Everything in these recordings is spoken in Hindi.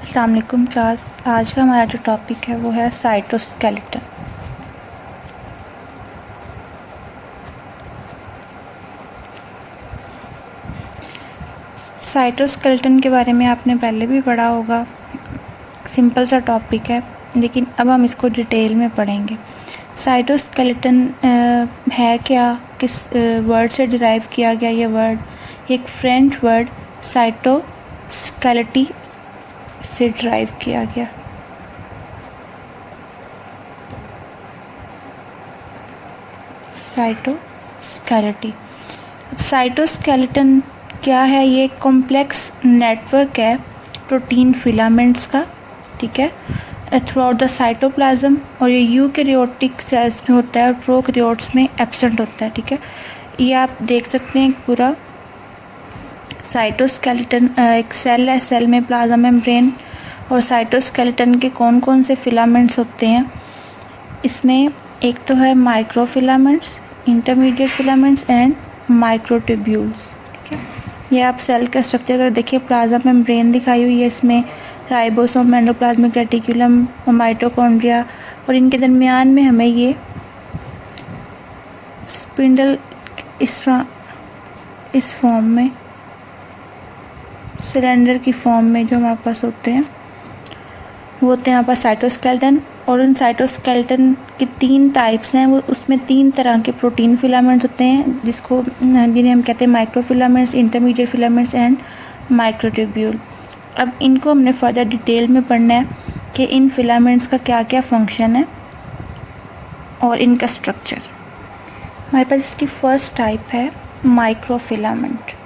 अस्सलाम वालेकुम क्लास। आज का हमारा जो टॉपिक है वो है साइटोस्केलेटन। साइटोस्केलेटन के बारे में आपने पहले भी पढ़ा होगा, सिंपल सा टॉपिक है, लेकिन अब हम इसको डिटेल में पढ़ेंगे। साइटोस्केलेटन है क्या, किस वर्ड से डिराइव किया गया ये वर्ड? एक फ्रेंच वर्ड साइटोस्केलेटी से डिराइव किया गया। साइटोस्केलेटी। अब साइटोस्केलेटन क्या है? ये एक कॉम्प्लेक्स नेटवर्क है प्रोटीन फिलामेंट्स का, ठीक है, थ्रू आउट द साइटोप्लाज्म, और ये यूकैरियोटिक सेल्स में होता है और प्रोकैरियोट्स में एब्सेंट होता है, ठीक है। ये आप देख सकते हैं पूरा साइटोस्केलेटन एक सेल है, सेल में प्लाज्मा मेम्ब्रेन और साइटोस्केलेटन के कौन कौन से फिलामेंट्स होते हैं। इसमें एक तो है microfilaments, intermediate filaments and microtubules, ठीक है। ये आप सेल का स्ट्रक्चर अगर देखिए, प्लाज्मा मेम्ब्रेन दिखाई हुई है, इसमें राइबोसोम, एंडोप्लाज्मिक रेटिकुलम और माइटोकॉन्ड्रिया, और इनके दरमियान में हमें ये स्पिंडल इस फॉर्म में, सिलेंडर की फॉर्म में जो हमारे पास होते हैं वो होते हैं हमारे पास साइटोस्केलेटन। और उन साइटोस्केलेटन के 3 टाइप्स हैं, वो उसमें 3 तरह के प्रोटीन फिलामेंट्स होते हैं जिन्हें हम कहते हैं microfilaments, intermediate filaments and microtubule. अब इनको हमने फर्दर डिटेल में पढ़ना है कि इन फिलामेंट्स का क्या क्या फंक्शन है और इनका स्ट्रक्चर। हमारे पास इसकी फर्स्ट टाइप है माइक्रोफिलामेंट।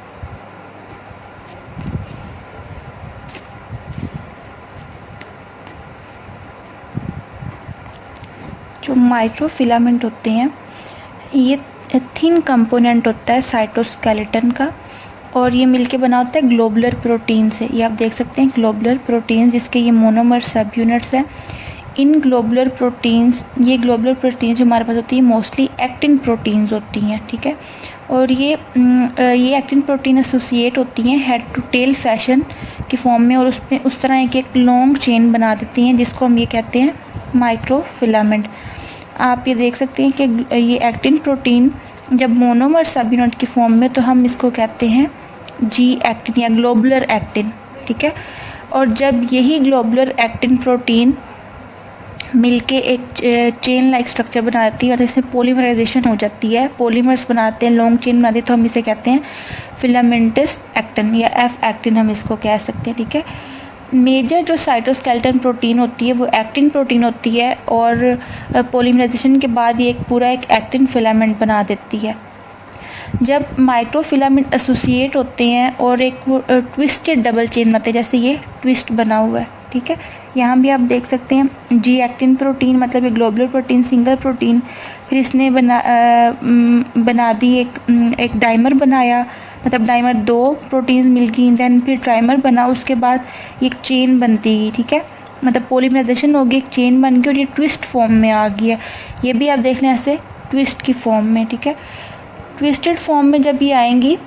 जो माइक्रोफिलामेंट होते हैं ये थिन कंपोनेंट होता है साइटोस्केलेटन का, और ये मिलके बना होता है ग्लोबुलर प्रोटीन से। ये आप देख सकते हैं ग्लोबुलर प्रोटीन, जिसके ये मोनोमर सब यूनिट्स हैं। इन ग्लोबुलर प्रोटीन्स, ये ग्लोबुलर प्रोटीन्स जो हमारे पास होती है मोस्टली एक्टिन प्रोटीन्स होती हैं, ठीक है। और ये एक्टिन प्रोटीन एसोसिएट होती हैं हेड टू टेल फैशन की फॉर्म में, और उसमें उस तरह एक लॉन्ग चेन बना देती हैं, जिसको हम ये कहते हैं माइक्रोफिलामेंट। आप ये देख सकते हैं कि ये एक्टिन प्रोटीन जब मोनोमर सब यूनिट की फॉर्म में, तो हम इसको कहते हैं जी एक्टिन या ग्लोबुलर एक्टिन, ठीक है। और जब यही ग्लोबुलर एक्टिन प्रोटीन मिलके एक चेन लाइक स्ट्रक्चर बना देती है, मतलब इसमें पॉलीमराइजेशन हो जाती है, पॉलीमर्स बनाते हैं, लॉन्ग चेन बनाते हैं, तो हम इसे कहते हैं फिलामेंटस एक्टिन या एफ एक्टिन हम इसको कह सकते हैं, ठीक है। मेजर जो साइटोस्केलेटन प्रोटीन होती है वो एक्टिन प्रोटीन होती है, और पॉलीमराइजेशन के बाद ये पूरा एक एक्टिन फिलामेंट बना देती है। जब माइक्रोफिलामेंट एसोसिएट होते हैं और एक वो ट्विस्टेड डबल चेन बनाते हैं, जैसे ये ट्विस्ट बना हुआ है, ठीक है। यहाँ भी आप देख सकते हैं जी एक्टिन प्रोटीन, मतलब ये ग्लोबुलर प्रोटीन, सिंगल प्रोटीन, फिर इसने बना दी एक डाइमर बनाया, मतलब डाइमर 2 प्रोटीन्स मिल गई, देन फिर ट्राइमर बना, उसके बाद एक चेन बनती गई, ठीक है, मतलब पॉलीमराइजेशन होगी, एक चेन बन गई और ये ट्विस्ट फॉर्म में आ गई है। ये भी आप देख लें ऐसे ट्विस्ट की फॉर्म में, ठीक है। ट्विस्टेड फॉर्म में जब ये आएंगी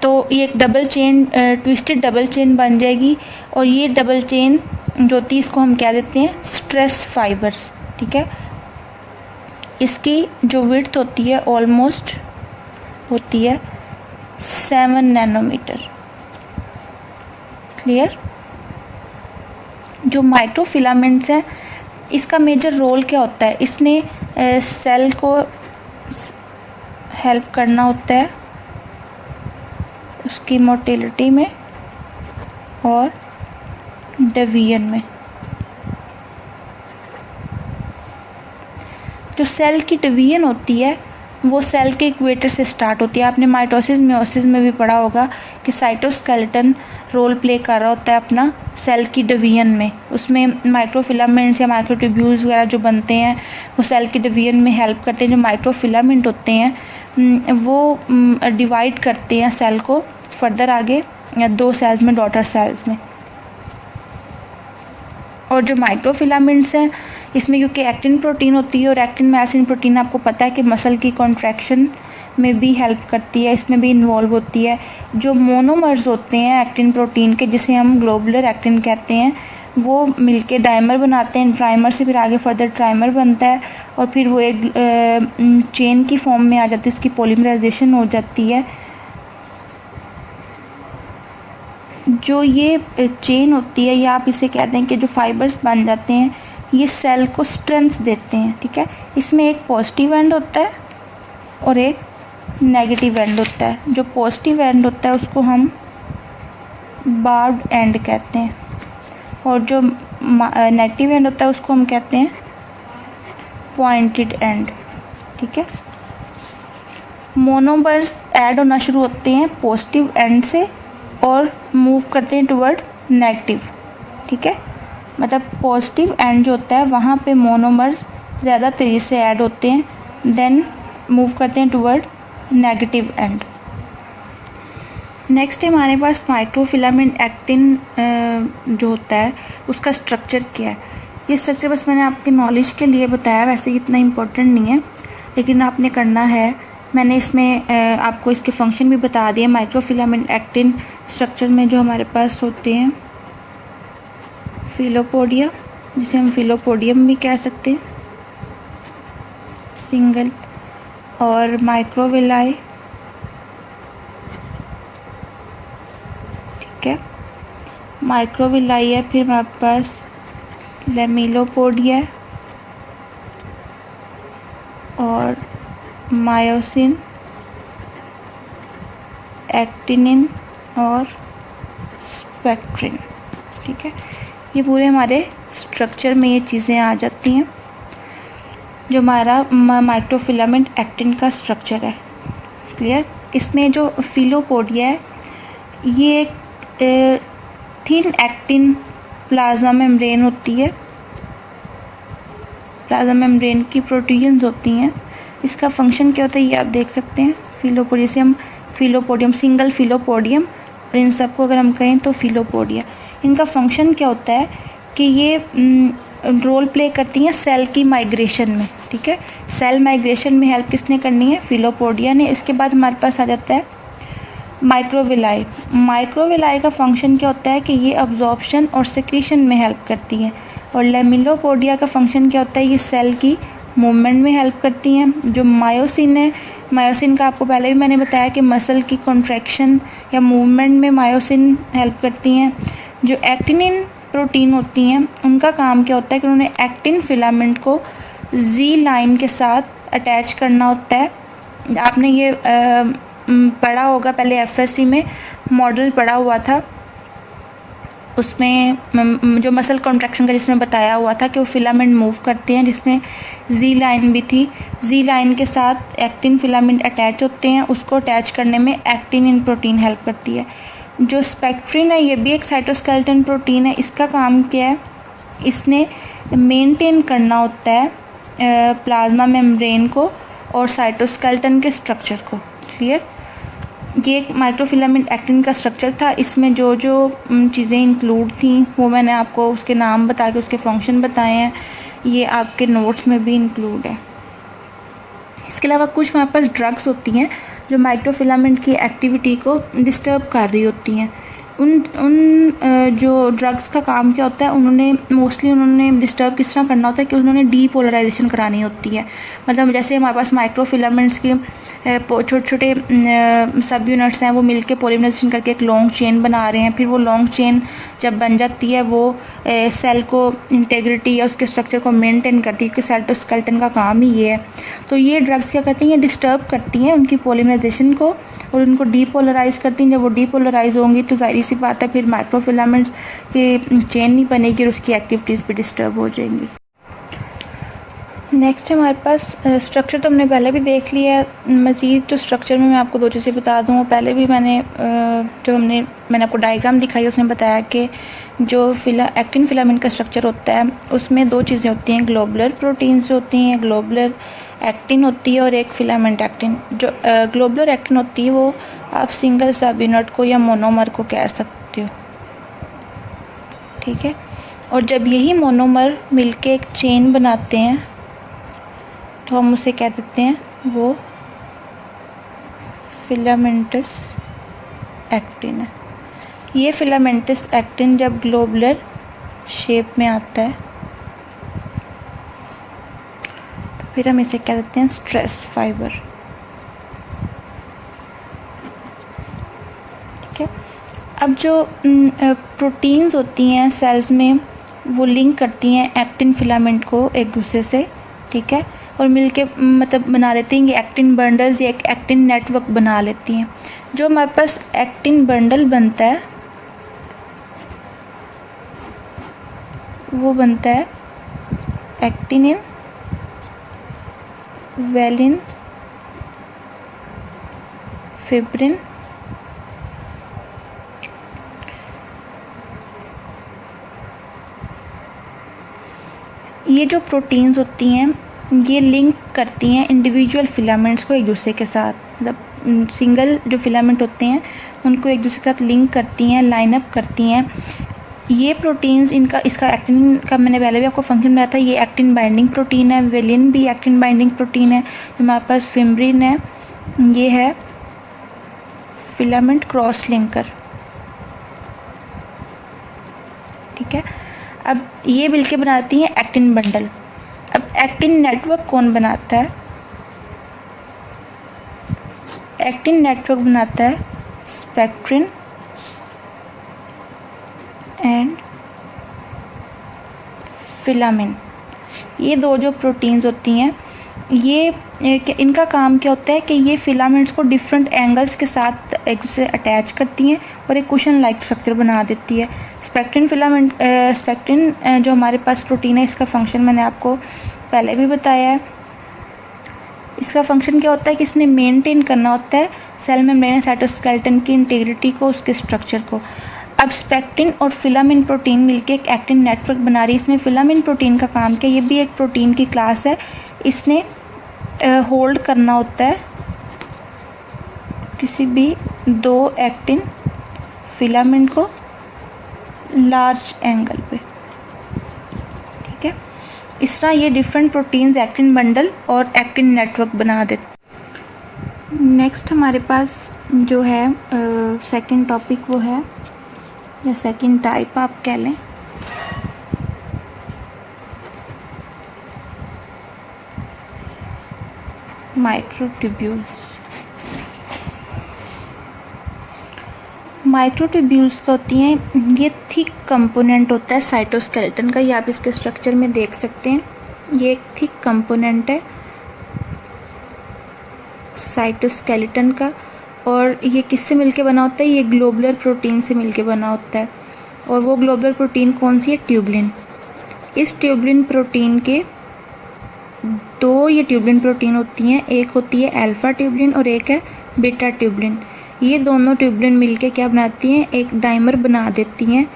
तो ये एक double chain, twisted double chain बन जाएगी, और ये डबल चेन जो होती है इसको हम क्या देते हैं स्ट्रेस फाइबर्स, ठीक है। इसकी जो विड्थ होती है ऑलमोस्ट होती है 7 नैनोमीटर। क्लियर? जो माइक्रोफिलामेंट्स हैं इसका मेजर रोल क्या होता है? इसने सेल को हेल्प करना होता है उसकी मोटिलिटी में और डिवीजन में। जो सेल की डिवीजन होती है वो सेल के इक्वेटर से स्टार्ट होती है। आपने माइटोसिस मियोसिस में भी पढ़ा होगा कि साइटोस्केलेटन रोल प्ले कर रहा होता है अपना सेल की डिवीजन में। उसमें माइक्रोफिलामेंट्स या माइक्रोट्यूब्यूल्स वगैरह जो बनते हैं वो सेल की डिवीजन में हेल्प करते हैं। जो माइक्रोफिलामेंट होते हैं वो डिवाइड करते हैं सेल को फर्दर आगे 2 सेल्स में, डॉटर सेल्स में। और जो माइक्रोफिलामेंट्स हैं इसमें क्योंकि एक्टिन प्रोटीन होती है, और एक्टिन मायोसिन प्रोटीन आपको पता है कि मसल की कॉन्ट्रैक्शन में भी हेल्प करती है, इसमें भी इन्वॉल्व होती है। जो मोनोमर्स होते हैं एक्टिन प्रोटीन के, जिसे हम ग्लोबुलर एक्टिन कहते हैं, वो मिलके डाइमर बनाते हैं, डाइमर से फिर आगे फर्दर ट्राइमर बनता है और फिर वो एक चेन की फॉर्म में आ जाती है, इसकी पॉलीमराइजेशन हो जाती है। जो ये चेन होती है या आप इसे कहते हैं कि जो फाइबर्स बन जाते हैं, ये सेल को स्ट्रेंथ देते हैं, ठीक है। इसमें एक पॉजिटिव एंड होता है और एक नेगेटिव एंड होता है। जो पॉजिटिव एंड होता है उसको हम बार्ब्ड एंड कहते हैं और जो नेगेटिव एंड होता है उसको हम कहते हैं पॉइंटेड एंड, ठीक है। मोनोमर्स ऐड होना शुरू होते हैं पॉजिटिव एंड से और मूव करते हैं टुवर्ड नेगेटिव, ठीक है। मतलब पॉजिटिव एंड जो होता है वहाँ पे मोनोमर्स ज़्यादा तेज़ी से ऐड होते हैं, देन मूव करते हैं टुवर्ड नेगेटिव एंड। नेक्स्ट है हमारे पास माइक्रोफिलामेंट एक्टिन जो होता है उसका स्ट्रक्चर क्या है। ये स्ट्रक्चर बस मैंने आपके नॉलेज के लिए बताया, वैसे इतना इम्पोर्टेंट नहीं है, लेकिन आपने करना है। मैंने इसमें आपको इसके फंक्शन भी बता दिए। माइक्रोफिलामेंट एक्टिन स्ट्रक्चर में जो हमारे पास होते हैं फिलोपोडिया, जिसे हम फिलोपोडियम भी कह सकते हैं, सिंगल, और माइक्रोविलाई, ठीक है, माइक्रोविलाई है। फिर हमारे पास लेमिलोपोडिया और मायोसिन, एक्टिनिन और स्पेक्ट्रिन, ठीक है। ये पूरे हमारे स्ट्रक्चर में ये चीज़ें आ जाती हैं जो हमारा माइक्रोफिलामेंट एक्टिन का स्ट्रक्चर है, क्लियर। इसमें जो फिलोपोडिया है ये एक थिन एक्टिन प्लाज्मा मेम्ब्रेन होती है, प्लाज्मा मेम्ब्रेन की प्रोटीन्स होती हैं। इसका फंक्शन क्या होता है ये आप देख सकते हैं। फिलोपोडिया से हम फिलोपोडियम, सिंगल फिलोपोडियम, और इन सबको अगर हम कहें तो फिलोपोडिया। इनका फंक्शन क्या होता है कि ये रोल प्ले करती हैं सेल की माइग्रेशन में, ठीक है। सेल माइग्रेशन में हेल्प किसने करनी है? फिलोपोडिया ने। इसके बाद हमारे पास आ जाता है माइक्रोविलाई। माइक्रोविलाई का फंक्शन क्या होता है कि ये अब्जॉर्प्शन और सिक्रीशन में हेल्प करती है। और लेमिलोपोडिया का फंक्शन क्या होता है? ये सेल की मूवमेंट में हेल्प करती हैं। जो मायोसिन है, मायोसिन का आपको पहले भी मैंने बताया कि मसल की कॉन्ट्रैक्शन या मूवमेंट में मायोसिन हेल्प करती हैं। जो एक्टिनिन प्रोटीन होती हैं उनका काम क्या होता है कि उन्होंने एक्टिन फिलामेंट को जी लाइन के साथ अटैच करना होता है। आपने ये पढ़ा होगा, पहले एफएससी में मॉडल पढ़ा हुआ था, उसमें जो मसल कॉन्ट्रैक्शन का जिसमें बताया हुआ था कि वो फिलामेंट मूव करते हैं, जिसमें जी लाइन भी थी। जी लाइन के साथ एक्टिन फिलामेंट अटैच होते हैं, उसको अटैच करने में एक्टिनिन प्रोटीन हेल्प करती है। जो स्पेक्ट्रिन है ये भी एक साइटोस्केलेटन प्रोटीन है। इसका काम क्या है? इसने मेंटेन करना होता है प्लाज्मा मेम्ब्रेन को और साइटोस्केलेटन के स्ट्रक्चर को, क्लियर। ये एक माइक्रोफिलामेंट एक्टिन का स्ट्रक्चर था। इसमें जो जो चीज़ें इंक्लूड थी वो मैंने आपको उसके नाम बता के उसके फंक्शन बताए हैं, ये आपके नोट्स में भी इंक्लूड है। इसके अलावा कुछ हमारे पास ड्रग्स होती हैं जो माइक्रोफिलामेंट की एक्टिविटी को डिस्टर्ब कर रही होती हैं। उन जो ड्रग्स का काम क्या होता है, उन्होंने डिस्टर्ब किस तरह करना होता है कि उन्होंने डीपोलराइजेशन करानी होती है। मतलब जैसे हमारे पास माइक्रोफिलामेंट्स के छोटे छोटे सब यूनिट्स हैं, वो मिलके पॉलीमराइजेशन करके एक लॉन्ग चेन बना रहे हैं। फिर वो लॉन्ग चेन जब बन जाती है वो सेल को इंटेग्रिटी या उसके स्ट्रक्चर को मेंटेन करती है, क्योंकि साइटोस्केलेटन का काम ही ये है। तो ये ड्रग्स क्या करती हैं? ये डिस्टर्ब करती हैं उनकी पॉलीमराइजेशन को और उनको डीपोलराइज करती हैं। जब वो डीपोलराइज होंगी तो जाहिर सी बात है फिर माइक्रोफिलामेंट्स की चेन नहीं बनेगी और उसकी एक्टिविटीज़ भी डिस्टर्ब हो जाएंगी। नेक्स्ट हमारे पास स्ट्रक्चर तो हमने पहले भी देख लिया है। मज़ीद जो स्ट्रक्चर में मैं आपको दो चीज़ें बता दूँ। पहले भी मैंने आपको डायग्राम दिखाई, उसमें बताया कि जो एक्टिन फिलामेंट का स्ट्रक्चर होता है उसमें दो चीज़ें होती हैं, ग्लोबुलर प्रोटीन्स होती हैं, ग्लोबुलर एक्टिन होती है और एक फिलामेंट एक्टिन। जो ग्लोबुलर एक्टिन होती है वो आप सिंगल सब यूनिट को या मोनोमर को कह सकते हो, ठीक है। और जब यही मोनोमर मिलके एक चेन बनाते हैं तो हम उसे कह देते हैं वो फिलामेंटस एक्टिन है। ये फिलामेंटस एक्टिन जब ग्लोबुलर शेप में आता है, तो फिर हम इसे कह देते हैं स्ट्रेस फाइबर। ठीक है। अब जो प्रोटीन्स होती हैं सेल्स में, वो लिंक करती हैं एक्टिन फिलामेंट को एक दूसरे से, ठीक है, और मिलके मतलब बना लेती हैं ये एक्टिन बंडल्स या एक एक्टिन नेटवर्क बना लेती हैं। जो हमारे पास एक्टिन बंडल बनता है वो बनता है एक्टिनिन, वेलिन, फिब्रिन, ये जो प्रोटीन्स होती हैं ये लिंक करती हैं इंडिविजुअल फिलामेंट्स को एक दूसरे के साथ, मतलब सिंगल जो फिलामेंट होते हैं उनको एक दूसरे के साथ लिंक करती हैं, लाइन अप करती हैं। ये प्रोटीन्स इसका एक्टिन का मैंने पहले भी आपको फंक्शन बताया था, ये एक्टिन बाइंडिंग प्रोटीन है। वेलिन भी एक्टिन बाइंडिंग प्रोटीन है। जो हमारे पास फिब्रिन है, ये है फिलामेंट क्रॉस लिंकर। ठीक है। अब ये मिलके बनाती हैं एक्टिन बंडल। अब एक्टिन नेटवर्क कौन बनाता है? एक्टिन नेटवर्क बनाता है स्पेक्ट्रिन एंड फिलामिन। ये दो जो प्रोटीन्स होती हैं, ये इनका काम क्या होता है कि ये फिलामेंट्स को डिफरेंट एंगल्स के साथ एक दूसरे से अटैच करती हैं और एक कुशन लाइक स्ट्रक्चर बना देती है। स्पेक्ट्रिन जो हमारे पास प्रोटीन है, इसका फंक्शन मैंने आपको पहले भी बताया है। इसका फंक्शन क्या होता है कि इसने मेंटेन करना होता है सेल मेम्ब्रेन साइटोस्केलेटन की इंटीग्रिटी को, उसके स्ट्रक्चर को। अब स्पेक्ट्रिन और फिलामिन प्रोटीन मिलके एक एक्टिन नेटवर्क बना रही है। इसमें फिलामिन प्रोटीन का काम क्या है? ये भी एक प्रोटीन की क्लास है। इसने होल्ड करना होता है किसी भी दो एक्टिन फिलामेंट को लार्ज एंगल पे। ठीक है। इस तरह ये डिफरेंट प्रोटीन्स एक्टिन बंडल और एक्टिन नेटवर्क बना देते। नेक्स्ट हमारे पास जो है सेकंड टॉपिक वो है, या सेकंड टाइप आप कह लें, माइक्रोट्यूब्यूल्स। माइक्रोट्यूब्यूल्स का होती हैं, ये थिक कंपोनेंट होता है साइटोस्केलेटन का। ये आप इसके स्ट्रक्चर में देख सकते हैं, ये एक थिक कंपोनेंट है साइटोस्केलेटन का। और ये किससे मिलके बना होता है? ये ग्लोबुलर प्रोटीन से मिलके बना होता है। और वो ग्लोबुलर प्रोटीन कौन सी है? ट्यूबलिन। इस ट्यूबलिन प्रोटीन के दो ये ट्यूबलिन प्रोटीन होती हैं, एक होती है अल्फा ट्यूबलिन और एक है बीटा ट्यूबलिन। ये दोनों ट्यूबलिन मिलके क्या बनाती हैं? एक डाइमर बना देती हैं।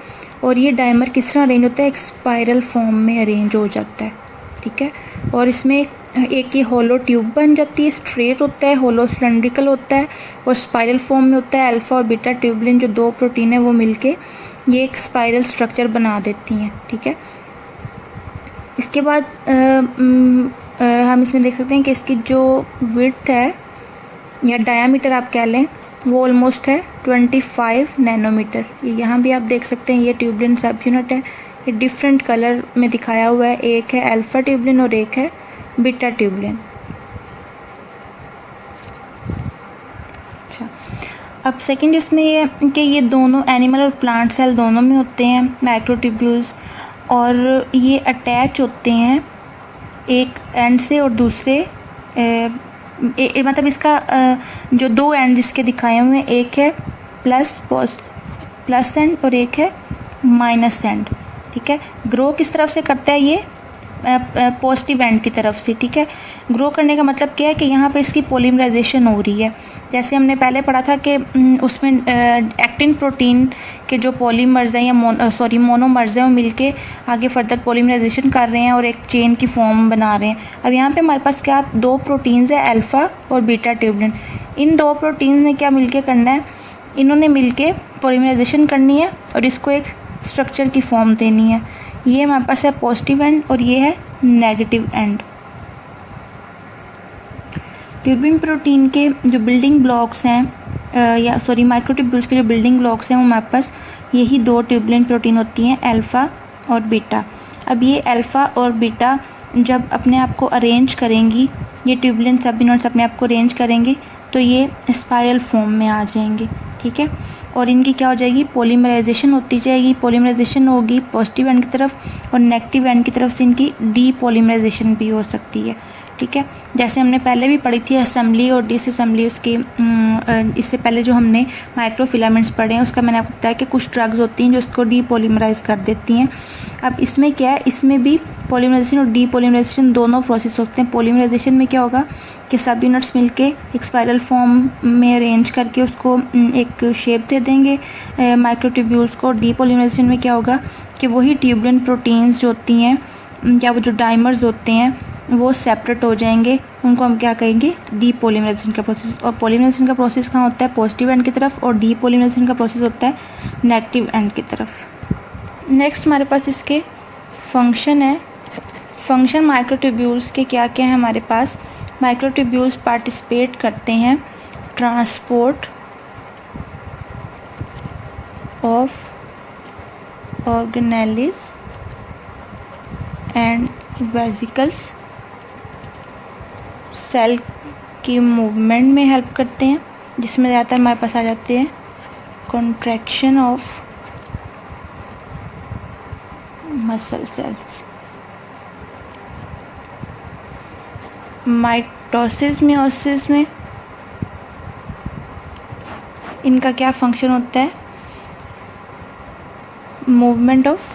और ये डाइमर किस तरह अरेंज होता है? एक स्पाइरल फॉर्म में अरेंज हो जाता है। ठीक है। और इसमें एक ये होलो ट्यूब बन जाती है, स्ट्रेट होता है, होलो सिलेंड्रिकल होता है और स्पाइरल फॉर्म में होता है। अल्फा और बीटा ट्यूबलिन जो दो प्रोटीन है वो मिलके ये एक स्पाइरल स्ट्रक्चर बना देती हैं। ठीक है। इसके बाद हम इसमें देख सकते हैं कि इसकी जो विड्थ है या डायामीटर आप कह लें, वो ऑलमोस्ट है 25 नैनोमीटर। यहाँ भी आप देख सकते हैं ये ट्यूबलिन सब यूनिट है। ये डिफरेंट कलर में दिखाया हुआ है, एक है अल्फा ट्यूबलिन और एक है बीटा ट्यूबलिन। अच्छा, अब सेकंड इसमें ये कि ये दोनों एनिमल और प्लांट सेल दोनों में होते हैं माइक्रोट्यूब्यूल्स, और ये अटैच होते हैं एक एंड से और दूसरे मतलब इसका जो दो एंड जिसके दिखाए हुए हैं, एक है प्लस एंड और एक है माइनस एंड। ठीक है। ग्रो किस तरफ से करता है? ये पॉजिटिव एंड की तरफ से। ठीक है। ग्रो करने का मतलब क्या है कि यहाँ पे इसकी पॉलीमराइजेशन हो रही है। जैसे हमने पहले पढ़ा था कि उसमें एक्टिन प्रोटीन के जो पॉलीमर्स हैं या मोनोमर्स हैं वो मिलके आगे फर्दर पॉलीमराइजेशन कर रहे हैं और एक चेन की फॉर्म बना रहे हैं। अब यहाँ पे हमारे पास क्या दो प्रोटीन्स है, अल्फा और बीटा ट्यूबलिन। इन दो प्रोटीन्स ने क्या मिलके करना है? इन्होंने मिलके पॉलीमराइजेशन करनी है और इसको एक स्ट्रक्चर की फॉर्म देनी है। ये हमारे पास है पॉजिटिव एंड और ये है नेगेटिव एंड। ट्यूबलिन प्रोटीन के जो बिल्डिंग ब्लॉक्स हैं माइक्रोट्यूब्यूल्स के जो बिल्डिंग ब्लॉक्स हैं वो हमारे पास यही दो ट्यूबलिन प्रोटीन होती हैं, अल्फा और बीटा। अब ये अल्फ़ा और बीटा जब अपने आप को अरेंज करेंगी, ये ट्यूबुलेंट सब यूनिट्स अपने आप को अरेंज करेंगे तो ये स्पाइरल फॉर्म में आ जाएंगे, ठीक है। और इनकी क्या हो जाएगी, पॉलीमराइजेशन होती जाएगी। पॉलीमराइजेशन होगी पॉजिटिव एंड की तरफ और नेगेटिव एंड की तरफ से इनकी डीपॉलीमराइजेशन भी हो सकती है, ठीक है। जैसे हमने पहले भी पढ़ी थी असेंबली और डिसअसेंबली, उसके इससे पहले जो हमने माइक्रोफिलामेंट्स पढ़े हैं उसका मैंने आपको बताया कि कुछ ड्रग्स होती हैं जो उसको डीपॉलीमराइज कर देती हैं। अब इसमें क्या है, इसमें भी पॉलीमराइजेशन और डीपॉलीमराइजेशन दोनों प्रोसेस होते हैं। पॉलीमराइजेशन में क्या होगा कि सब यूनिट्स मिलके एक स्पाइरल फॉर्म में अरेंज करके उसको एक शेप दे देंगे माइक्रोट्यूब्यूल्स को। डीपॉलीमराइजेशन में क्या होगा कि वही ट्यूबुलेंट प्रोटीन्स जो होती हैं या वो जो डाइमर्स होते हैं वो सेपरेट हो जाएंगे, उनको हम क्या कहेंगे, डीपॉलीमराइजेशन का प्रोसेस। और पॉलीमराइजेशन का प्रोसेस कहाँ होता है, पॉजिटिव एंड की तरफ, और डीपॉलीमराइजेशन का प्रोसेस होता है नेगेटिव एंड की तरफ। नेक्स्ट हमारे पास इसके फंक्शन है। फंक्शन माइक्रोट्यूब्यूल्स के क्या क्या है हमारे पास। माइक्रोट्यूब्यूल्स पार्टिसिपेट करते हैं transport of organelles and vesicles, cell की मूवमेंट में हेल्प करते हैं, जिसमें ज़्यादातर हमारे पास आ जाते हैं contraction of muscle cells. Mitosis meiosis में इनका क्या फंक्शन होता है, movement of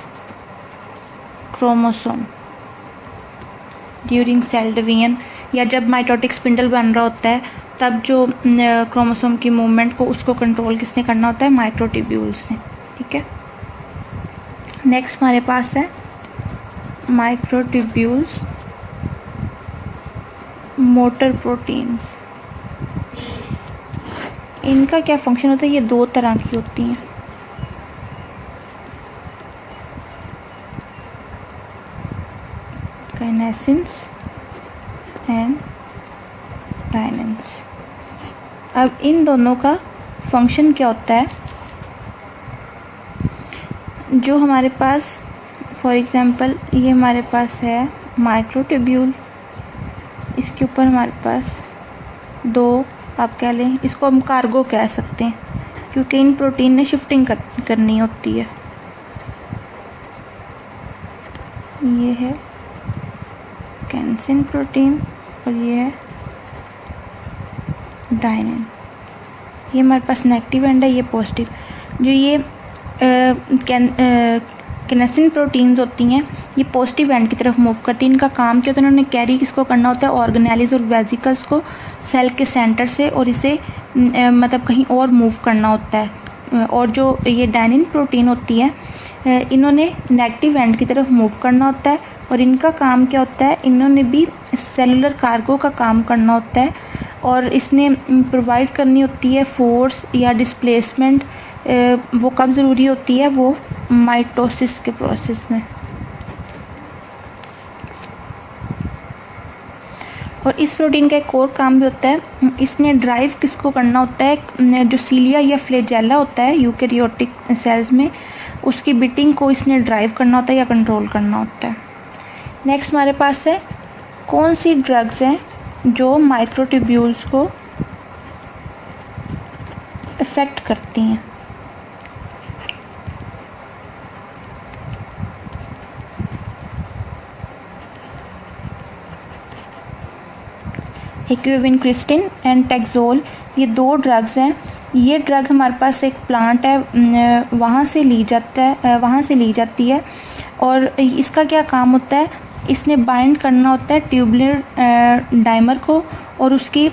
chromosome during cell division, या जब माइटोटिक स्पिंडल बन रहा होता है तब जो क्रोमोसोम की मूवमेंट को उसको कंट्रोल किसने करना होता है, माइक्रोट्यूब्यूल्स ने, ठीक है। नेक्स्ट हमारे पास है माइक्रोट्यूब्यूल्स मोटर प्रोटीन्स। इनका क्या फंक्शन होता है, ये दो तरह की होती हैं। काइनेसिन्स एंड डायनेंस। अब इन दोनों का फंक्शन क्या होता है, जो हमारे पास फॉर एग्जांपल ये हमारे पास है माइक्रोट्यूब्यूल, इसके ऊपर हमारे पास दो, आप कह लें इसको हम कार्गो कह सकते हैं, क्योंकि इन प्रोटीन ने शिफ्टिंग करनी होती है। ये है कैंसिन प्रोटीन और ये है डायनिन। ये हमारे पास नेगेटिव एंड है, ये पॉजिटिव। जो ये किनेसिन प्रोटीन्स होती हैं ये पॉजिटिव एंड की तरफ मूव करती हैं। इनका काम क्या होता है, उन्होंने कैरी किसको करना होता है, ऑर्गेनेलिस और वेसिकल्स को सेल के सेंटर से और इसे मतलब कहीं और मूव करना होता है। और जो ये डायनिन प्रोटीन होती है इन्होंने नेगेटिव एंड की तरफ मूव करना होता है। और इनका काम क्या होता है, इन्होंने भी सेलुलर कार्गो का काम करना होता है और इसने प्रोवाइड करनी होती है फोर्स या डिस्प्लेसमेंट। वो कब ज़रूरी होती है, वो माइटोसिस के प्रोसेस में। और इस प्रोटीन का एक और काम भी होता है, इसने ड्राइव किसको करना होता है, जो सीलिया या फ्लैजेला होता है यूकेरियोटिक सेल्स में, उसकी बिटिंग को इसने ड्राइव करना होता है या कंट्रोल करना होता है। नेक्स्ट हमारे पास है कौन सी ड्रग्स हैं जो माइक्रोट्यूब्यूल्स को अफेक्ट करती हैं। इक्विविनक्रिस्टिन एंड टैक्सोल, ये दो ड्रग्स हैं। ये ड्रग हमारे पास एक प्लांट है वहाँ से ली जाती है और इसका क्या काम होता है, इसने बाइंड करना होता है ट्यूबुलर डाइमर को और उसकी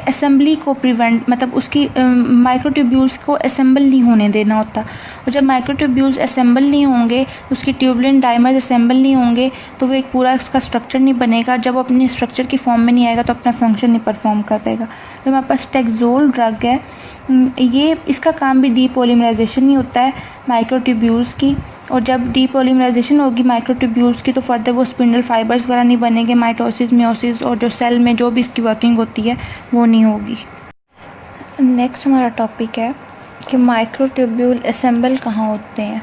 असेंबली को प्रिवेंट, मतलब उसकी माइक्रोट्यूब्यूल्स को असेंबल नहीं होने देना होता। और जब माइक्रोट्यूब्यूल्स असेंबल नहीं होंगे, उसकी ट्यूबुलेंट डाइमर्स असेंबल नहीं होंगे तो वो एक पूरा उसका स्ट्रक्चर नहीं बनेगा। जब वो अपने स्ट्रक्चर की फॉर्म में नहीं आएगा तो अपना फंक्शन नहीं परफॉर्म कर पाएगा। तो हमारे पास टैक्सोल ड्रग है, ये इसका काम भी डीपॉलीमराइजेशन ही होता है माइक्रोट्यूब्यूल्स की। और जब डीपॉलीमराइजेशन होगी माइक्रोट्यूब्यूल्स की तो फर्दर वो स्पिंडल फाइबर्स वगैरह नहीं बनेंगे, माइटोसिस मियोसिस और जो सेल में जो भी इसकी वर्किंग होती है वो नहीं होगी। नेक्स्ट हमारा टॉपिक है कि माइक्रोट्यूब्यूल असेंबल कहाँ होते हैं।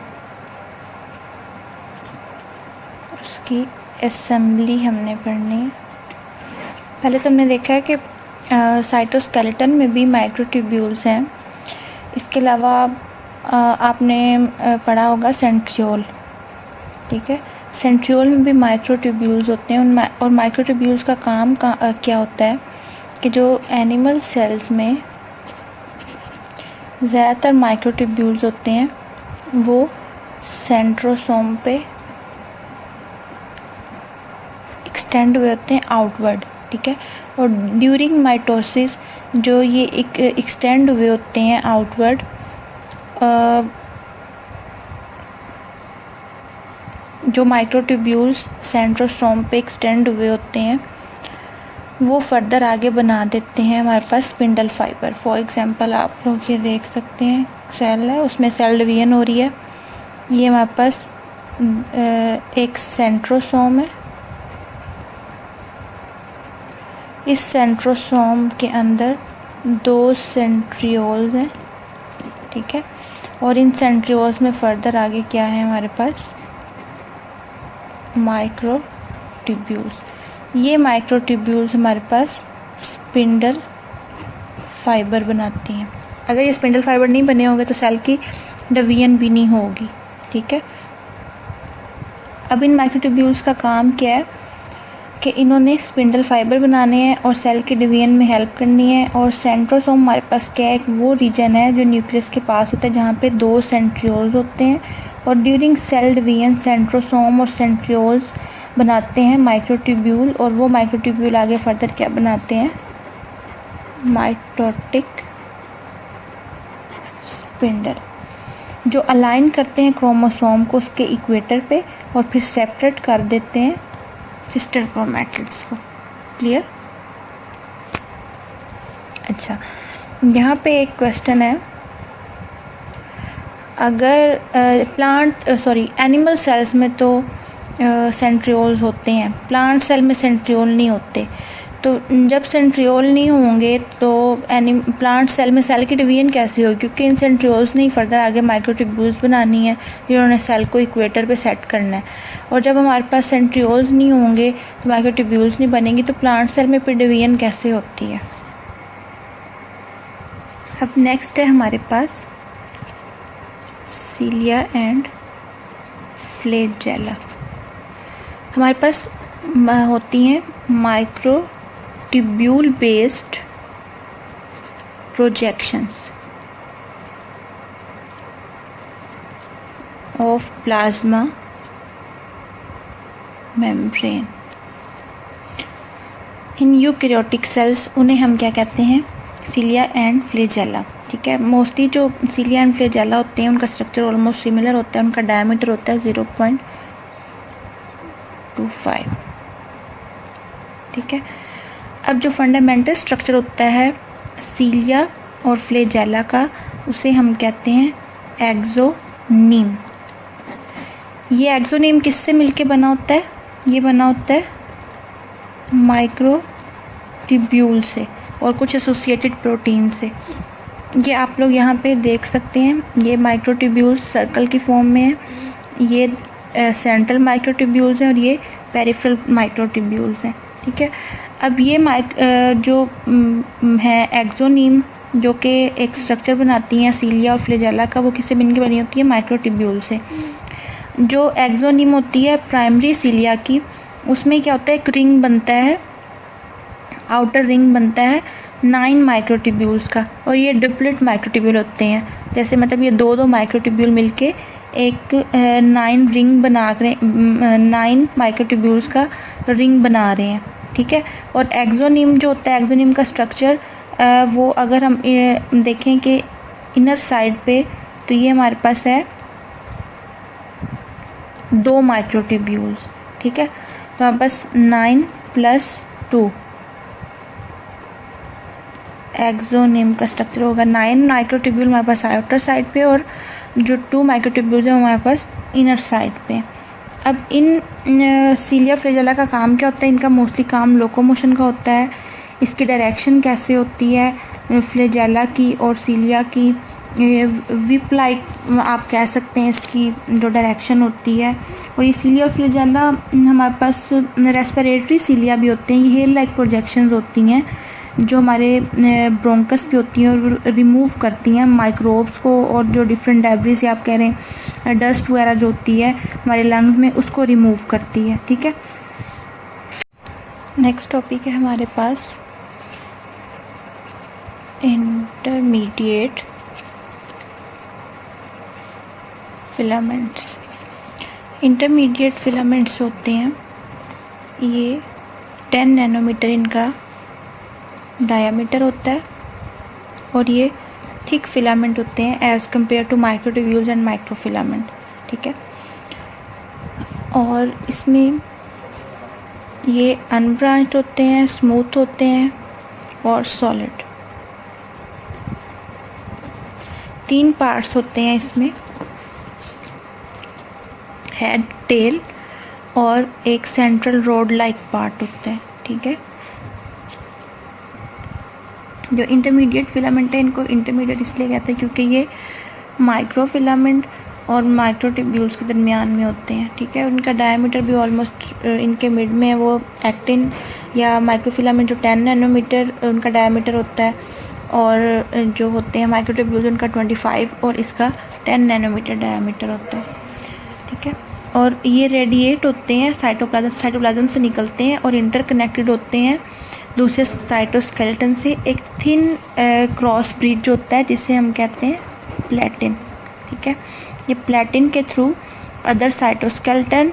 उसकी असेंबली हमने पढ़नी है। पहले तो हमने देखा है कि साइटोस्केलेटन में भी माइक्रोट्यूब्यूल्स हैं। इसके अलावा आपने पढ़ा होगा सेंट्रियोल, ठीक है। सेंट्रियोल में भी माइक्रोट्यूब्यूल्स होते हैं और माइक्रोट्यूब्यूल्स का काम क्या होता है कि जो एनिमल सेल्स में ज़्यादातर माइक्रोट्यूब्यूल्स होते हैं वो सेंट्रोसोम पे एक्सटेंड हुए होते हैं आउटवर्ड, ठीक है। और ड्यूरिंग माइटोसिस जो ये एक्सटेंड हुए होते हैं आउटवर्ड, जो माइक्रोट्यूब्यूल्स सेंट्रोसोम पे एक्सटेंड हुए होते हैं वो फर्दर आगे बना देते हैं हमारे पास स्पिंडल फाइबर। फॉर एग्जांपल आप लोग ये देख सकते हैं सेल है, उसमें सेल डिवीजन हो रही है। ये हमारे पास एक सेंट्रोसोम है, इस सेंट्रोसोम के अंदर 2 सेंट्रियोल्स हैं, ठीक है। और इन सेंट्रियोल्स में फर्दर आगे क्या है हमारे पास माइक्रोट्यूब्यूल्स। ये माइक्रोट्यूब्यूल्स हमारे पास स्पिंडल फाइबर बनाती हैं। अगर ये स्पिंडल फाइबर नहीं बने होंगे तो सेल की डिवीजन भी नहीं होगी, ठीक है। अब इन माइक्रोट्यूब्यूल्स का काम क्या है कि इन्होंने स्पिंडल फाइबर बनाने हैं और सेल के डिवीजन में हेल्प करनी है। और सेंट्रोसोम हमारे पास क्या है, एक वो रीजन है जो न्यूक्लियस के पास होता है जहाँ पे 2 सेंट्रियोल्स होते हैं और ड्यूरिंग सेल डिवीजन सेंट्रोसोम और सेंट्रियोल्स बनाते हैं माइक्रोट्यूब्यूल। और वो माइक्रोट्यूब्यूल आगे फर्दर क्या बनाते हैं, माइटोटिक स्पिंडल, जो अलाइन करते हैं क्रोमोसोम को उसके इक्वेटर पे और फिर सेपरेट कर देते हैं सिस्टर क्रोमैटिड्स को। क्लियर? अच्छा, यहाँ पे एक क्वेश्चन है, अगर एनिमल सेल्स में तो सेंट्रियोल्स होते हैं, प्लांट सेल में सेंट्रियोल नहीं होते। तो जब सेंट्रियोल नहीं होंगे तो प्लांट सेल में सेल की डिवीजन कैसे होगी, क्योंकि इन सेंट्रियोल्स ने फर्दर आगे माइक्रोट्यूब्यूल्स बनानी है जिन्होंने सेल को इक्वेटर पे सेट करना है। और जब हमारे पास सेंट्रियोल्स नहीं होंगे तो माइक्रोट्यूब्यूल्स नहीं बनेंगी, तो प्लांट सेल में फिर डिवीजन कैसे होती है। अब नेक्स्ट है हमारे पास सीलिया एंड फ्लैजेला। हमारे पास होती हैं microtubule based projections of plasma membrane in eukaryotic cells. उन्हें हम क्या कहते हैं, सीलिया एंड फ्लैजेला, ठीक है। मोस्टली जो सीलिया एंड फ्लैजेला होते हैं उनका स्ट्रक्चर ऑलमोस्ट सिमिलर होता है, उनका डायमीटर होता है 0.25, ठीक है। अब जो फंडामेंटल स्ट्रक्चर होता है सीलिया और फ्लैजेला का, उसे हम कहते हैं एक्सोनीम। ये एक्सोनीम किससे मिलके बना होता है, ये बना होता है माइक्रोट्यूब्यूल से और कुछ एसोसिएटेड प्रोटीन से। ये आप लोग यहाँ पे देख सकते हैं, ये माइक्रोट्यूब्यूल्स सर्कल की फॉर्म में है, ये सेंट्रल माइक्रोट्यूब्यूल्स हैं और ये पेरिफेरल माइक्रोट्यूब्यूल्स हैं, ठीक है। अब ये जो है एक्सोनीम जो कि एक स्ट्रक्चर बनाती हैं सीलिया और फ्लैजेला का, वो किससे मिलकर बनी होती है, माइक्रोट्यूब्यूल से। जो एक्सोनीम होती है प्राइमरी सीलिया की, उसमें क्या होता है, एक रिंग बनता है, आउटर रिंग बनता है 9 माइक्रोट्यूब्यूल्स का, और ये डुप्लेट माइक्रोट्यूब्यूल होते हैं। जैसे मतलब ये 2 माइक्रोट्यूब्यूल मिलके एक 9 रिंग बना कर 9 माइक्रोट्यूब्यूल्स का रिंग बना रहे हैं, ठीक है। और एक्सोनीम जो होता है, एक्सोनीम का स्ट्रक्चर वो अगर हम देखें कि इनर साइड पे, तो ये हमारे पास है 2 माइक्रोट्यूब्यूल्स, ठीक है। तो हमारे पास 9 + 2 एक्सोनीम का स्ट्रक्चर होगा। 9 माइक्रोट्यूब्यूल हमारे पास आउटर साइड पे और जो 2 माइक्रोट्यूब्यूल्स हैं हमारे पास इनर साइड पे। अब इन सीलिया फ्लैजेला का काम क्या होता है, इनका मोस्टली काम लोकोमोशन का होता है। इसकी डायरेक्शन कैसे होती है फ्लैजेला की और सीलिया की, विप लाइक आप कह सकते हैं इसकी जो डायरेक्शन होती है। और ये सीलिया और फ्लैजेला हमारे पास रेस्पिरेटरी सीलिया भी होते हैं। ये हेयर लाइक प्रोजेक्शंस होती हैं जो हमारे ब्रोंकस पे होती हैं और रिमूव करती हैं माइक्रोब्स को, और जो डिफरेंट डेब्रिस या आप कह रहे हैं डस्ट वगैरह जो होती है हमारे लंग्स में उसको रिमूव करती है। ठीक है, नेक्स्ट टॉपिक है हमारे पास इंटरमीडिएट फिलामेंट्स। इंटरमीडिएट फिलामेंट्स होते हैं, ये 10 नैनोमीटर इनका डायामीटर होता है और ये थिक फिलामेंट होते हैं as compare to microtubules and microfilament. ठीक है, और इसमें ये अनब्रांच्ड होते हैं, स्मूथ होते हैं और सॉलिड। 3 पार्ट्स होते हैं इसमें, हेड, टेल और एक सेंट्रल रोड लाइक पार्ट होता है। ठीक है, जो इंटरमीडिएट फिलामेंट है इनको इंटरमीडिएट इसलिए कहते हैं क्योंकि ये माइक्रोफिलामेंट और माइक्रोट्यूब्यूल्स के दरमियान में होते हैं। ठीक है, उनका डायमीटर भी ऑलमोस्ट इनके मिड में है। वो एक्टिन या माइक्रोफिलामेंट जो 10 नैनोमीटर उनका डायमीटर होता है, और जो होते हैं माइक्रोट्यूब्यूल्स उनका 25 और इसका 10 नैनोमीटर डायमीटर होता है। ठीक है, और ये रेडिएट होते हैं साइटोप्लाज्म से निकलते हैं और इंटरकनेक्टेड होते हैं दूसरे साइटोस्केलेटन से एक थिन क्रॉस ब्रिज होता है जिसे हम कहते हैं प्लेटिन। ठीक है, ये प्लेटिन के थ्रू अदर साइटोस्केलेटन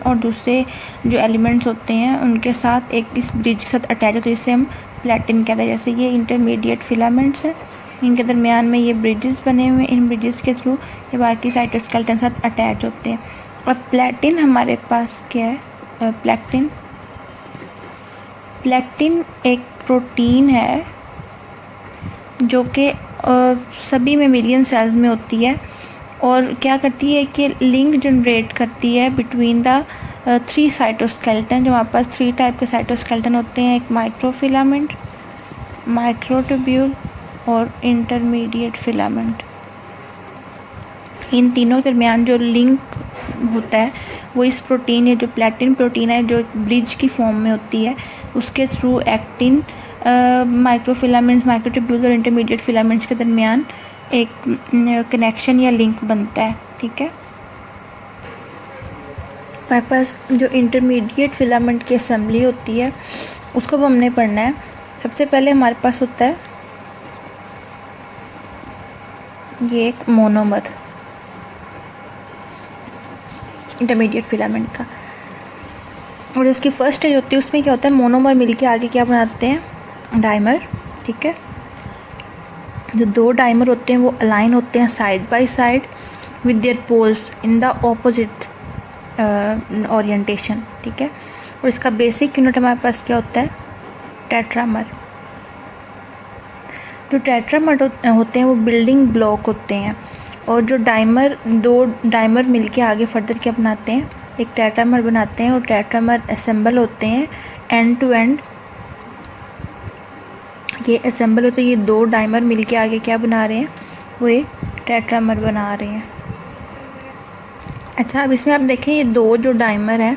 और दूसरे जो एलिमेंट्स होते हैं उनके साथ एक इस ब्रिज के साथ अटैच होते हैं जिसे हम प्लेटिन कहते हैं। जैसे ये इंटरमीडिएट फिलामेंट्स हैं, इनके दरमियान में ये ब्रिजेस बने हुए हैं, इन ब्रिजेस के थ्रू ये बाकी साइटोस्केलेटन के साथ अटैच होते हैं। अब प्लेटिन हमारे पास क्या है? प्लेक्टिन एक प्रोटीन है जो कि सभी मेमेलियन सेल्स में होती है और क्या करती है कि लिंक जनरेट करती है बिटवीन द 3 साइटोस्केलेटन। जो हमारे पास 3 टाइप के साइटोस्केलेटन होते हैं, एक माइक्रोफिलामेंट, माइक्रोट्यूब्यूल और इंटरमीडिएट फिलामेंट। इन तीनों के दरमियान जो लिंक होता है वो इस प्रोटीन है, जो प्लेटिन प्रोटीन है, जो एक ब्रिज की फॉर्म में होती है, उसके थ्रू एक्टिन माइक्रोफिलामेंट्स, माइक्रोट्यूब्यूल्स और इंटरमीडिएट फिलामेंट्स के दरमियान एक कनेक्शन या लिंक बनता है। ठीक है, हमारे पास जो इंटरमीडिएट फिलामेंट की असेंबली होती है उसको अब हमने पढ़ना है। सबसे पहले हमारे पास होता है ये एक मोनोमर इंटरमीडिएट फिलामेंट का, और उसकी फर्स्ट स्टेज होती है उसमें क्या होता है, मोनोमर मिलके आगे क्या बनाते हैं, डाइमर। ठीक है, जो 2 डाइमर होते हैं वो अलाइन होते हैं side by side with their poles in the opposite orientation. ठीक है, और इसका बेसिक यूनिट हमारे पास क्या होता है, टेट्रामर। जो टेट्रामर होते हैं वो बिल्डिंग ब्लॉक होते हैं, और जो 2 डाइमर मिलके आगे फर्दर क्या बनाते हैं, एक टेट्रामर बनाते हैं, और टेट्रामर असेंबल होते हैं एंड टू एंड। ये असेंबल होते हैं, ये 2 डाइमर मिलके आगे क्या बना रहे हैं, वो एक टेट्रामर बना रहे हैं। अच्छा, अब इसमें आप देखें ये 2 जो डाइमर हैं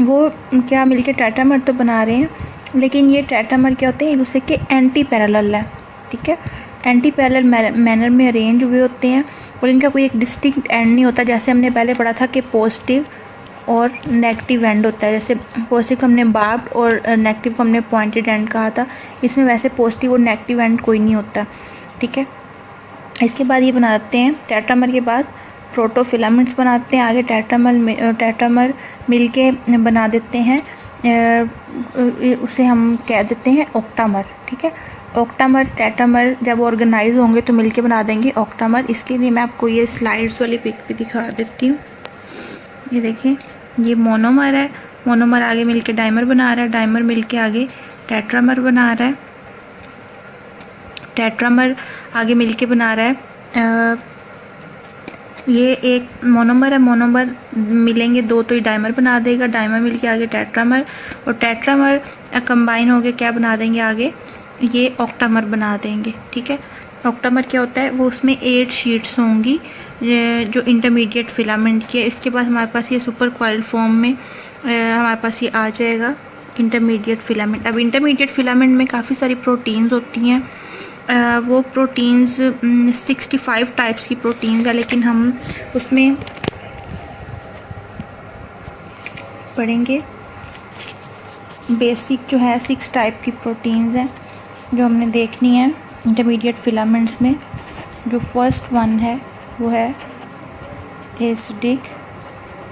वो क्या मिलके टेट्रामर तो बना रहे हैं, लेकिन ये टेट्रामर क्या होते हैं, एक दूसरे के एंटी पैरेलल है। ठीक है, एंटी पैरेलल मैनर में अरेंज हुए होते हैं और इनका कोई एक डिस्टिंक्ट एंड नहीं होता। जैसे हमने पहले पढ़ा था कि पॉजिटिव और नेगेटिव एंड होता है, जैसे पॉजिटिव को हमने बार्ब्ड और नेगेटिव को हमने पॉइंटेड एंड कहा था। इसमें वैसे पॉजिटिव और नेगेटिव एंड कोई नहीं होता। ठीक है, इसके बाद ये बनाते हैं टेट्रामर के बाद प्रोटोफिलामेंट्स बनाते हैं। आगे टेट्रामर मिल के बना देते हैं, उसे हम कह देते हैं ऑक्टामर। ठीक है, ऑक्टामर टेट्रामर जब ऑर्गेनाइज होंगे तो मिलके बना देंगे ऑक्टामर। इसके लिए मैं आपको ये स्लाइड्स वाली पिक भी दिखा देती हूँ। ये देखें, ये मोनोमर है, मोनोमर आगे मिलके डाइमर बना रहा है, डाइमर मिलके आगे टेट्रामर बना रहा है, टेट्रामर आगे मिलके बना रहा है ये एक मोनोमर है, मोनोमर मिलेंगे 2 तो ये डाइमर बना देगा, डाइमर मिलके आगे टेट्रामर, और टेट्रामर कंबाइन होके क्या बना देंगे आगे ये ऑक्टामर बना देंगे। ठीक है, ऑक्टामर क्या होता है, वो उसमें 8 शीट्स होंगी जो इंटरमीडिएट फिलामेंट की है। इसके बाद हमारे पास ये सुपर कॉइल्ड फॉर्म में हमारे पास ये आ जाएगा इंटरमीडिएट फिलामेंट। अब इंटरमीडिएट फिलामेंट में काफ़ी सारी प्रोटीन्स होती हैं, वो प्रोटीन्स 65 टाइप्स की प्रोटीन्स है, लेकिन हम उसमें पढ़ेंगे बेसिक जो है 6 टाइप की प्रोटीन्स हैं जो हमने देखनी है इंटरमीडिएट फिलामेंट्स में। जो फर्स्ट वन है वो है एसिडिक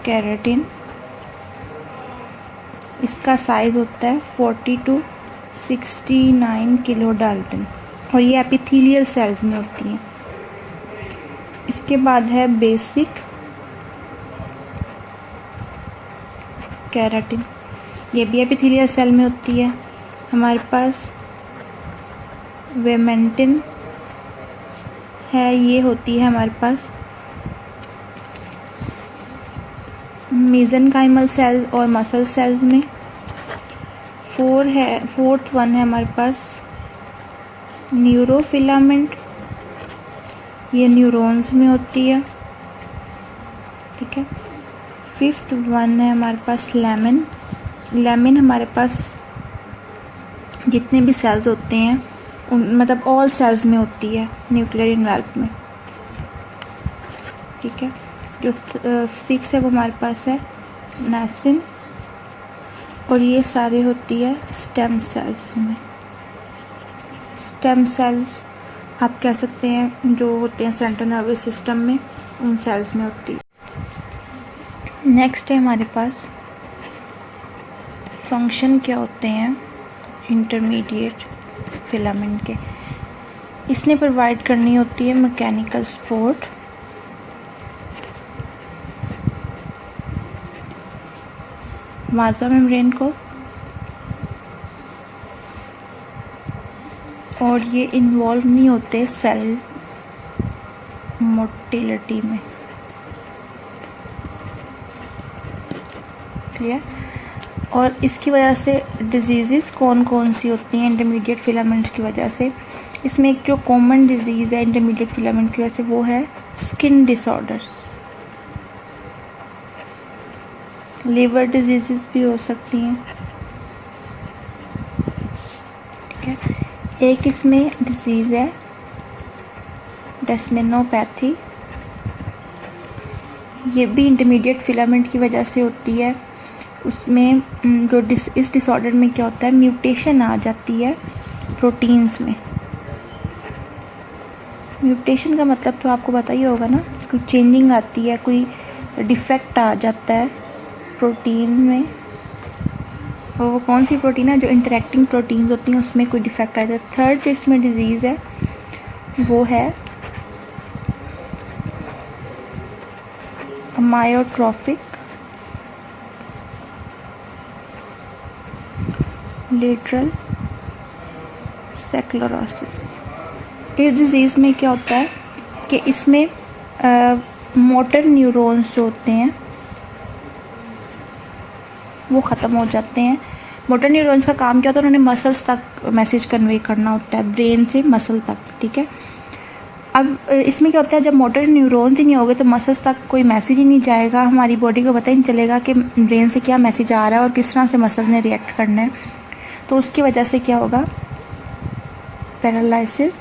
केराटिन। इसका साइज़ होता है 40 to 69 किलो डाल्टन और ये एपिथेलियल सेल्स में होती हैं। इसके बाद है बेसिक केराटिन, ये भी एपिथेलियल सेल में होती है। हमारे पास वेमेंटिन है, ये होती है हमारे पास मेसेनकाइमल सेल और मसल सेल्स में। फोर्थ वन है हमारे पास न्यूरोफिलामेंट, ये न्यूरॉन्स में होती है। ठीक है, फिफ्थ वन है हमारे पास लैमिन। लैमिन हमारे पास जितने भी सेल्स होते हैं मतलब ऑल सेल्स में होती है न्यूक्लियर इनवेल्प में। ठीक है, जो 6 है वो हमारे पास है नासिन और ये सारे होती है स्टेम सेल्स में। स्टेम सेल्स आप कह सकते हैं जो होते हैं सेंट्रल नर्वस सिस्टम में, उन सेल्स में होती है। नेक्स्ट है हमारे पास फंक्शन क्या होते हैं इंटरमीडिएट फिलामेंट के। इसने प्रोवाइड करनी होती है मैकेनिकल सपोर्ट, वाज़ा मेम्ब्रेन को, और ये इन्वॉल्व नहीं होते सेल मोटिलिटी में। क्लियर। और इसकी वजह से डिजीज़ कौन कौन सी होती हैं इंटरमीडिएट फिलामेंट्स की वजह से। इसमें एक जो कॉमन डिजीज़ है इंटरमीडिएट फिलामेंट की वजह से वो है स्किन डिसऑर्डर्स। लिवर डिजीज़ भी हो सकती हैं। ठीक है, एक इसमें डिजीज़ है डेस्मेनोपैथी, ये भी इंटरमीडिएट फिलामेंट की वजह से होती है। उसमें जो इस डिसऑर्डर में क्या होता है, म्यूटेशन आ जाती है प्रोटीन्स में। म्यूटेशन का मतलब तो आपको पता ही होगा ना, कोई चेंजिंग आती है, कोई डिफेक्ट आ जाता है प्रोटीन में। और वो कौन सी प्रोटीन है, जो इंटरेक्टिंग प्रोटीन्स होती हैं उसमें कोई डिफेक्ट आ जाता है। थर्ड जो इसमें डिजीज़ है वो है मायोट्रोफिक लेटरल स्क्लेरोसिस। इस डिज़ीज़ में क्या होता है कि इसमें मोटर न्यूरॉन्स जो होते हैं वो ख़त्म हो जाते हैं। मोटर न्यूरॉन्स का काम क्या होता है, उन्होंने मसल्स तक मैसेज कन्वे करना होता है, ब्रेन से मसल तक। ठीक है, अब इसमें क्या होता है, जब मोटर न्यूरॉन्स ही नहीं होंगे तो मसल्स तक कोई मैसेज ही नहीं जाएगा, हमारी बॉडी को पता ही नहीं चलेगा कि ब्रेन से क्या मैसेज आ रहा है और किस तरह से मसल्स ने रिएक्ट करना है। तो उसकी वजह से क्या होगा, पैरालिसिस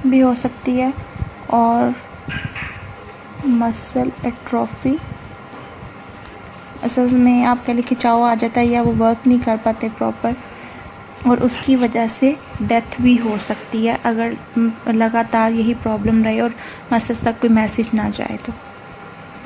भी हो सकती है और मसल एट्रोफी, मसल्स में आप कह लें खिंचाव आ जाता है या वो वर्क नहीं कर पाते प्रॉपर, और उसकी वजह से डेथ भी हो सकती है अगर लगातार यही प्रॉब्लम रहे और मसल्स तक कोई मैसेज ना जाए तो।